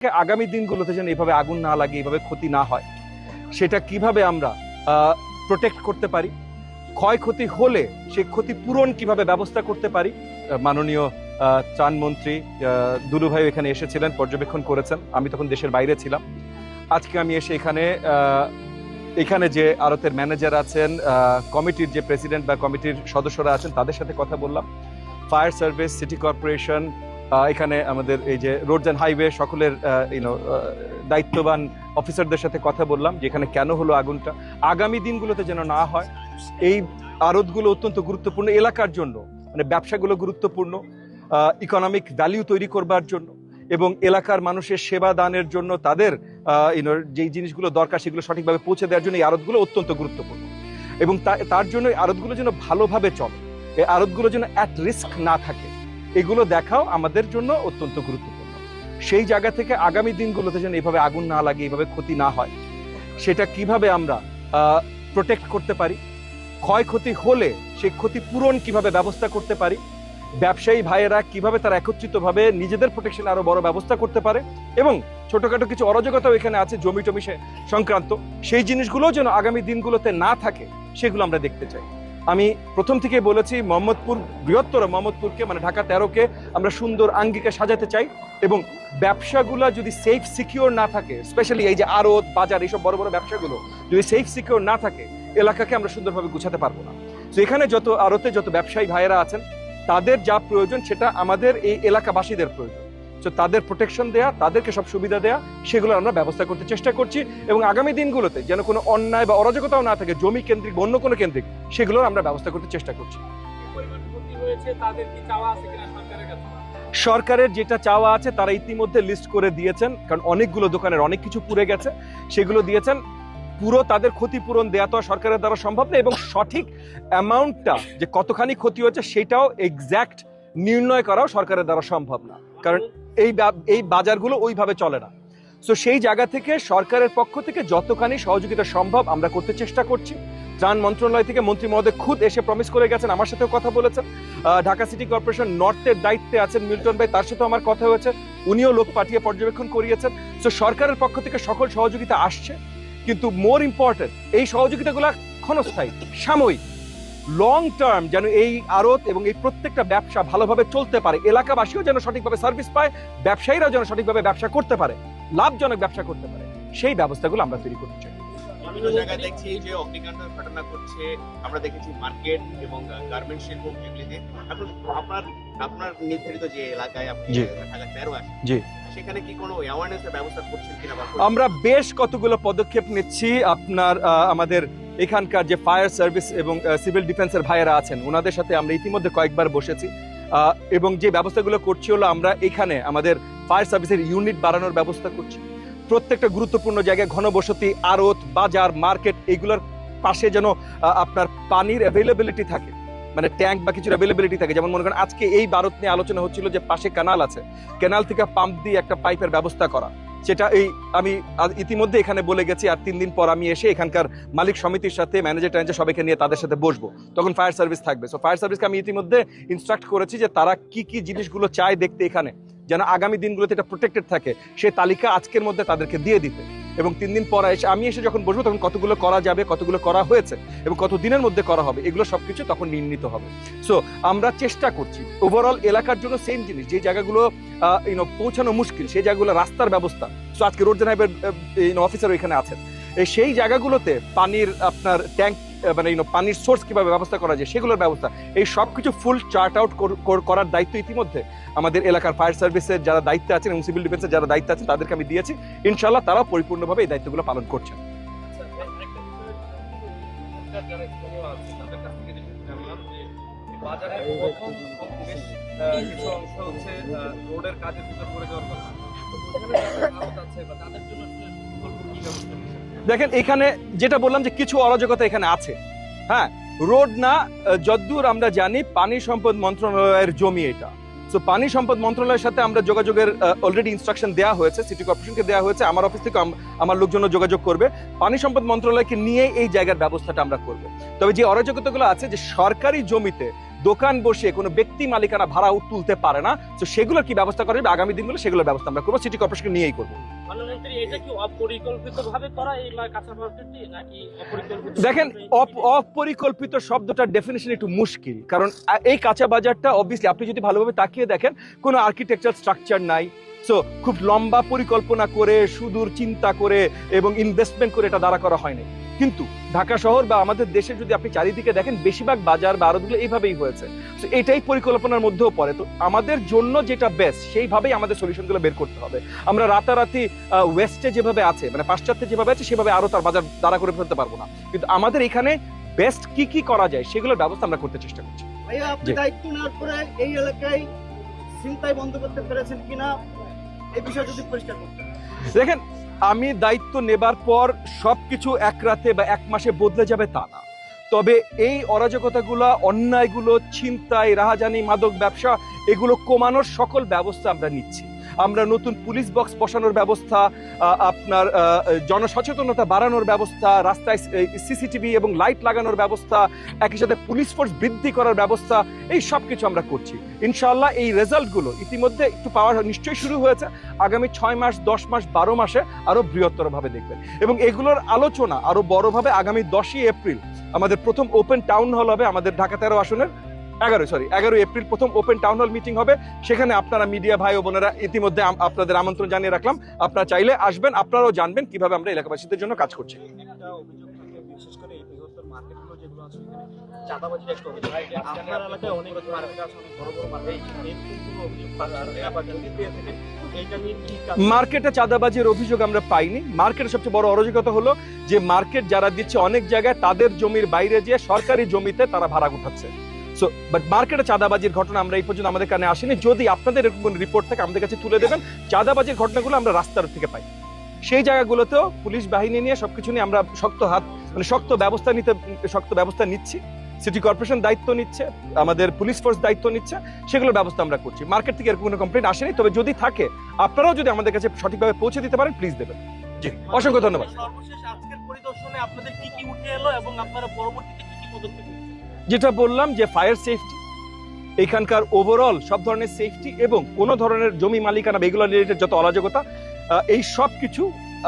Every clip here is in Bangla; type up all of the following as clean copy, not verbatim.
আগামী দিনগুলোতে যেন এইভাবে আগুন না লাগে, এইভাবে ক্ষতি না হয়, সেটা কিভাবে আমরা প্রোটেক্ট করতে পারি, ক্ষয়ক্ষতি হলে সেই ক্ষতি পূরণ কিভাবে ব্যবস্থা করতে পারি। মাননীয় ত্রাণমন্ত্রী দুলু ভাই এখানে এসেছিলেন, পর্যবেক্ষণ করেছেন। আমি তখন দেশের বাইরে ছিলাম। আজকে আমি এসে এখানে যে আড়তের ম্যানেজার আছেন, কমিটির যে প্রেসিডেন্ট বা কমিটির সদস্যরা আছেন, তাদের সাথে কথা বললাম। ফায়ার সার্ভিস, সিটি কর্পোরেশন, এখানে আমাদের এই যে রোডস অ্যান্ড হাইওয়ে সকলের দায়িত্ববান অফিসারদের সাথে কথা বললাম যে এখানে কেন হলো আগুনটা, আগামী দিনগুলোতে যেন না হয়। এই আড়তগুলো অত্যন্ত গুরুত্বপূর্ণ এলাকার জন্য, মানে ব্যবসাগুলো গুরুত্বপূর্ণ ইকোনমিক ভ্যালিউ তৈরি করবার জন্য এবং এলাকার মানুষের সেবা দানের জন্য, তাদের যেই জিনিসগুলো দরকার সেগুলো সঠিকভাবে পৌঁছে দেওয়ার জন্য এই আড়তগুলো অত্যন্ত গুরুত্বপূর্ণ। এবং তার জন্য এই আড়তগুলো যেন ভালোভাবে চলে, এই আড়তগুলো যেন অ্যাট রিস্ক না থাকে, এগুলো দেখাও আমাদের জন্য অত্যন্ত গুরুত্বপূর্ণ। সেই জায়গা থেকে আগামী দিনগুলোতে যেন এইভাবে আগুন না লাগে, এইভাবে ক্ষতি না হয়, সেটা কিভাবে আমরা প্রোটেক্ট করতে পারি, ক্ষয়ক্ষতি হলে সেই ক্ষতি পূরণ কিভাবে ব্যবস্থা করতে পারি, ব্যবসায়ী ভাইয়েরা কিভাবে তারা একত্রিতভাবে নিজেদের প্রোটেকশন আরো বড় ব্যবস্থা করতে পারে, এবং ছোটখাটো কিছু অরাজকতাও এখানে আছে জমি টমি সংক্রান্ত, সেই জিনিসগুলো যেন আগামী দিনগুলোতে না থাকে সেগুলো আমরা দেখতে চাই। আমি প্রথম থেকে বলেছি মোহাম্মদপুর, বৃহত্তর মোহাম্মদপুরকে মানে ঢাকা 13কে আমরা সুন্দর আঙ্গিকে সাজাতে চাই, এবং ব্যবসাগুলো যদি সেফ সিকিউর না থাকে, স্পেশালি এই যে আড়ত বাজার এইসব বড় বড় ব্যবসাগুলো যদি সেফ সিকিউর না থাকে, এলাকাকে আমরা সুন্দরভাবে গুছাতে পারবো না। তো এখানে যত আড়তে যত ব্যবসায়ী ভাইয়েরা আছেন, তাদের যা প্রয়োজন সেটা আমাদের এই এলাকাবাসীদের প্রয়োজন। তো তাদের প্রোটেকশন দেয়া, তাদেরকে সব সুবিধা দেয়া, সেগুলো আমরা ব্যবস্থা করতে চেষ্টা করছি, এবং আগামী দিনগুলোতে যেন কোনো অন্যায় বা অরাজকতাও না থাকে, জমি কেন্দ্রিক বা অন্য কোনো কেন্দ্রিক, সেগুলোর আমরা ব্যবস্থা করতে চেষ্টা করছি। সরকারের যেটা চাওয়া আছে তারা ইতিমধ্যে লিস্ট করে দিয়েছেন, কারণ অনেকগুলো দোকানের অনেক কিছু পুড়ে গেছে, সেগুলো দিয়েছেন। পুরো তাদের ক্ষতিপূরণ দেয়া তো সরকারের দ্বারা সম্ভব না, এবং সঠিক অ্যামাউন্টটা যে কতখানি ক্ষতি হচ্ছে সেটাও এক্স্যাক্ট নির্ণয় করাও সরকারের দ্বারা সম্ভব না, কারণ এই বাজারগুলো ওইভাবে চলে না। সো সেই জায়গা থেকে সরকারের পক্ষ থেকে যতখানি সহযোগিতা সম্ভব আমরা করতে চেষ্টা করছি। ত্রাণ মন্ত্রণালয় থেকে মন্ত্রী মহোদয় খুদ এসে প্রমিস করে গেছেন, আমার সাথেও কথা বলেছেন। ঢাকা সিটি কর্পোরেশন নর্থের দায়িত্বে আছেন মিল্টন ভাই, তার সাথেও আমার কথা হয়েছে, উনিও লোক পাঠিয়ে পর্যবেক্ষণ করিয়েছেন। সো সরকারের পক্ষ থেকে সকল সহযোগিতা আসছে, কিন্তু মোর ইম্পর্টেন্ট এই সহযোগিতাগুলো ক্ষণস্থায়ী, সাময়িক, লং টার্ম যেন এই আড়ত এবং এই প্রত্যেকটা ব্যবসা ভালোভাবে চলতে পারে, এলাকাবাসীও যেন সঠিকভাবে সার্ভিস পায়, ব্যবসায়ীরাও যেন সঠিকভাবে ব্যবসা করতে পারে, লাভজনক ব্যবসা করতে পারে, সেই ব্যবস্থাগুলো আমরা তৈরি করতে চাই। বিভিন্ন জায়গায় দেখছি যে অগ্নিকাণ্ড ঘটনা ঘটছে, আমরা দেখেছি মার্কেট এবং গার্মেন্টস শিল্প এগুলিতে। এখন আপনার নির্ধারিত যে এলাকায় আপনি ঢাকা 13 আসেন, জি, সেখানে কি কোনো অ্যাওয়ারনেসের ব্যবস্থা করছেন কিনা? আমরা বেশ কতগুলো পদক্ষেপ নিচ্ছি। আমাদের এখানকার যে ফায়ার সার্ভিস এবং সিভিল ডিফেন্সের ভাইয়েরা আছেন, ওনাদের সাথে আমরা ইতিমধ্যে কয়েকবার বসেছি, এবং যে ব্যবস্থাগুলো করছি হলো আমরা এখানে আমাদের ফায়ার সার্ভিসের ইউনিট বাড়ানোর ব্যবস্থা করছি। প্রত্যেকটা গুরুত্বপূর্ণ জায়গায় ঘনবসতি, আড়ত, বাজার, মার্কেট, এগুলোর পাশে যেন আপনার পানির অ্যাভেলেবিলিটি থাকে, মানে ট্যাঙ্ক বা কিছুর অ্যাভেলেবিলিটি থাকে। যেমন মনে করেন আজকে এই ভারত নিয়ে আলোচনা হচ্ছিল যে পাশে ক্যানাল আছে, ক্যানাল থেকে পাম্প দিয়ে একটা পাইপের ব্যবস্থা করা, সেটা আমি ইতিমধ্যে এখানে বলে গেছি। আর 3 দিন পর আমি এসে এখানকার মালিক সমিতির সাথে ম্যানেজার ট্যানেজার সবাইকে নিয়ে তাদের সাথে বসবো, তখন ফায়ার সার্ভিস থাকবে। সো ফায়ার সার্ভিসকে আমি ইতিমধ্যে ইনস্ট্রাক্ট করেছি যে তারা কি কি জিনিসগুলো চায় দেখতে, এখানে যেন আগামী দিনগুলোতে এটা প্রোটেক্টেড থাকে, সেই তালিকা আজকের মধ্যে তাদেরকে দিয়ে দিতে, এবং 3 দিন পর আমি এসে যখন বসবো তখন কতগুলো করা যাবে, কতগুলো করা হয়েছে এবং কত দিনের মধ্যে করা হবে, এগুলো সবকিছু তখন নির্ণীত হবে। সো আমরা চেষ্টা করছি ওভারঅল এলাকার জন্য সেম জিনিস, যে জায়গাগুলো পৌঁছানো মুশকিল, সেই জায়গাগুলো রাস্তার ব্যবস্থা। সো আজকে রোড অ্যান্ড হাইওয়ে অফিসার এখানে আছেন, সেই জায়গাগুলোতে পানির আপনার ট্যাঙ্ক মানে পানির সোর্স কিভাবে ব্যবস্থা করা যায় সেগুলোর ব্যবস্থা, এই সবকিছু ফুল চার্ট আউট করার দায়িত্ব ইতিমধ্যে আমাদের এলাকার ফায়ার সার্ভিসের যারা দায়িত্বে আছেন এবং সিভিল ডিফেন্সের যারা দায়িত্বে আছেন তাদেরকে আমি দিয়েছি। ইনশাআল্লাহ তারা পরিপূর্ণভাবে এই দায়িত্বগুলো পালন করছেন। দেখেন এখানে যেটা বললাম যে কিছু অরাজকতা এখানে আছে, হ্যাঁ, রোড না, যদ্দূর আমরা জানি পানি সম্পদ মন্ত্রণালয়ের জমি এটা। সো পানি সম্পদ মন্ত্রণালয়ের সাথে আমরা যোগাযোগের অলরেডি ইনস্ট্রাকশন দেওয়া হয়েছে, সিটি কর্পোরেশনকে দেওয়া হয়েছে, আমার অফিস থেকে আমার লোকজন যোগাযোগ করবে, পানি সম্পদ মন্ত্রণালয়কে নিয়ে এই জায়গার ব্যবস্থাটা আমরা করব। তবে যে অরাজকতাগুলো আছে, যে সরকারি জমিতে দোকান বসে কোনো ব্যক্তি মালিকানা ভাড়া তুলতে পারে না। তো সেগুলোর কি ব্যবস্থা করা যাবে আগামী দিনগুলো, সেগুলোর ব্যবস্থা আমরা করবো, সিটি কর্পোরেশন নিয়েই করবো। দেখেন, অপরিকল্পিত শব্দটার ডেফিনিশন একটু মুশকিল, কারণ এই কাঁচা বাজারটা অবভিয়াসলি আপনি যদি ভালোভাবে তাকিয়ে দেখেন কোনো আর্কিটেকচার স্ট্রাকচার নাই। সো খুব লম্বা পরিকল্পনা করে সুদূর চিন্তা করে এবং ইনভেস্টমেন্ট করে এটা দাঁড়া করা হয়নি। কিন্তু ঢাকা শহর বা আমাদের দেশে যদি আপনি চারিদিকে দেখেন বেশিরভাগ বাজার বা আরোগুলো এইভাবেই হয়েছে। তো এটাই পরিকল্পনার মধ্যেও পড়ে। তো আমাদের জন্য যেটা বেস্ট সেইভাবেই আমাদের সলিউশনগুলো বের করতে হবে। আমরা রাতারাতি ওয়েস্টে যেভাবে আছে, মানে পাশ্চাত্যে যেভাবে আছে সেভাবে আরো তার বাজার দাঁড়া করে ফেলতে পারবো না। কিন্তু আমাদের এখানে বেস্ট কি কি করা যায় সেগুলোর ব্যবস্থা আমরা করতে চেষ্টা করছি। ভাইয়া, আপনি দায়িত্ব নেওয়ার পরে এই এলাকায় ছিনতাই বন্ধ করতে পেরেছেন কিনা এই বিষয়ে যদি পরিষ্কার করতেন। দেখেন, আমি দায়িত্ব নেবার পর সবকিছু এক রাতে বা এক মাসে বদলে যাবে তা না। তবে এই অরাজকতাগুলো, অন্যায়গুলো, ছিনতাই, রাহাজানি, মাদক ব্যবসা, এগুলো কমানোর সকল ব্যবস্থা আমরা নিচ্ছি। আমরা নতুন পুলিশ বক্স বসানোর ব্যবস্থা, আপনার জনসচেতনতা বাড়ানোর ব্যবস্থা, রাস্তায় সিসিটিভি এবং লাইট লাগানোর ব্যবস্থা, একই সাথে পুলিশ ফোর্স বৃদ্ধি করার ব্যবস্থা, এই সব কিছু আমরা করছি। ইনশাআল্লাহ এই রেজাল্টগুলো ইতিমধ্যে একটু পাওয়া নিশ্চয়ই শুরু হয়েছে। আগামী 6 মাস, 10 মাস, 12 মাসে আরো বৃহত্তরভাবে দেখবেন এবং এগুলোর আলোচনা আরো বড়ভাবে আগামী 10ই এপ্রিল আমাদের প্রথম ওপেন টাউন হল হবে আমাদের ঢাকা 13 আসনের। 11 এপ্রিল প্রথম ওপেন টাউন হল মিটিং হবে। সেখানে আপনারা মিডিয়া ভাই ও বোনেরা ইতিমধ্যে আপনাদের আমন্ত্রণ জানিয়ে রাখলাম, আপনারা চাইলে আসবেন, আপনারাও জানবেন কিভাবে আমরা এলাকাবাসীদের জন্য কাজ করছি। বিশেষ করে এই বৃহত্তর মার্কেটগুলো যেগুলো আছে এখানে চাঁদাবাজির একটা অভিযোগ। আপনার এলাকায় অনেক মার্কেট আছে, অনেক বড় বড় মার্কেট, এরকম অভিযোগ বা যদি পেয়ে থাকেন এইটা নিয়ে কি মার্কেটে চাঁদাবাজির অভিযোগ আমরা পাইনি। মার্কেটের সবচেয়ে বড় অরাজকতা হলো যে মার্কেট যারা দিচ্ছে অনেক জায়গায় তাদের জমির বাইরে যে সরকারি জমিতে তারা ভাড়া উঠাচ্ছে। সো বাট মার্কেটে চাঁদাবাজির ঘটনা আমরা এই পর্যন্ত আমাদের কানে আসেনি। যদি আপনাদের এরকম কোনো রিপোর্ট থাকে আমাদের কাছে তুলে দেবেন। চাঁদাবাজির ঘটনাগুলো আমরা রাস্তার থেকে পাই, সেই জায়গাগুলোতেও পুলিশ বাহিনী নিয়ে সবকিছু নিয়ে আমরা শক্ত ব্যবস্থা নিচ্ছি। সিটি কর্পোরেশন দায়িত্ব নিচ্ছে, আমাদের পুলিশ ফোর্স দায়িত্ব নিচ্ছে, সেগুলোর ব্যবস্থা আমরা করছি। মার্কেট থেকে এরকম কোনো কমপ্লেইন আসেনি, তবে যদি থাকে আপনারাও যদি আমাদের কাছে সঠিকভাবে পৌঁছে দিতে পারেন প্লিজ দেবেন। জি, অসংখ্য ধন্যবাদ। সর্বশেষ আজকের পরিদর্শনে আপনাদের কি কি উঠে এলো এবং আপনারা পরবর্তীতে কি কি পদক্ষেপ নিচ্ছেন? যেটা বললাম যে ফায়ার সেফটি, এখানকার ওভারঅল সব ধরনের সেফটি এবং কোনো ধরনের জমি মালিকানা এগুলো রিলেটেড যত অরাজকতা, এই সব কিছু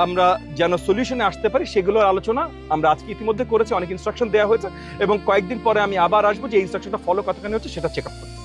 আমরা যেন সলিউশনে আসতে পারি সেগুলোর আলোচনা আমরা আজকে ইতিমধ্যে করেছি। অনেক ইনস্ট্রাকশন দেওয়া হয়েছে এবং কয়েকদিন পরে আমি আবার আসবো যে ইনস্ট্রাকশনটা ফলো কতখানি হচ্ছে সেটা চেক আপ করতে।